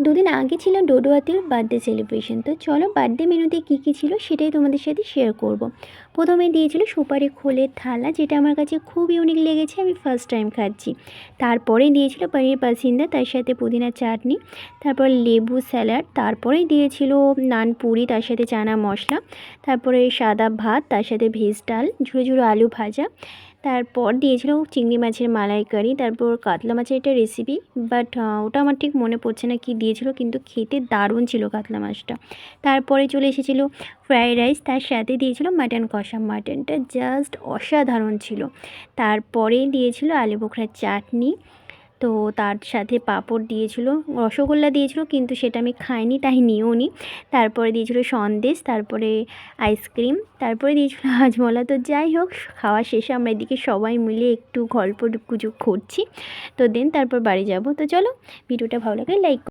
দুদিন আগে ছিল ডোডো আতির বার্থডে সেলিব্রেশন। তো চলো বার্থডে মেনুতে কী কী ছিল সেটাই তোমাদের সাথে শেয়ার করব। প্রথমে দিয়েছিল সুপারি খোলের থালা, যেটা আমার কাছে খুব ইউনিক লেগেছে, আমি ফার্স্ট টাইম খাচ্ছি। তারপরে দিয়েছিল পনির পাসিন্দা, তার সাথে পুদিনার চাটনি, তারপর লেবু স্যালাড, তারপরে দিয়েছিল নান পুরি, তার সাথে চানা মশলা, তারপরে সাদা ভাত, তার সাথে ভেজ ডাল, ঝুড়ো ঝুড়ো আলু ভাজা, তারপর দিয়েছিল চিংড়ি মাছের মালাইকারি, তারপর কাতলা মাছের একটা রেসিপি, বাট ওটা আমার ঠিক মনে পড়ছে না কি দিয়েছিল, কিন্তু খেতে দারুণ ছিল কাতলা মাছটা। তারপরে চলে এসেছিল ফ্রায়েড রাইস, তার সাথে দিয়েছিল মাটন কষা, মাটনটা জাস্ট অসাধারণ ছিল। তারপরে দিয়েছিল আলু বোখরার চাটনি, তো তার সাথে পাঁপড় দিয়েছিল, রসগোল্লা দিয়েছিল কিন্তু সেটা আমি খাইনি তাই নিয়েও নি। তারপরে দিয়েছিল সন্দেশ, তারপরে আইসক্রিম, তারপরে দিয়েছিল হাজমোলা। তো যাই হোক, খাওয়া শেষে আমরা এদিকে সবাই মিলে একটু গল্প গুজব করছি। তো দেন তারপর বাড়ি যাব। তো চলো, ভিডিওটা ভালো লাগলে লাইক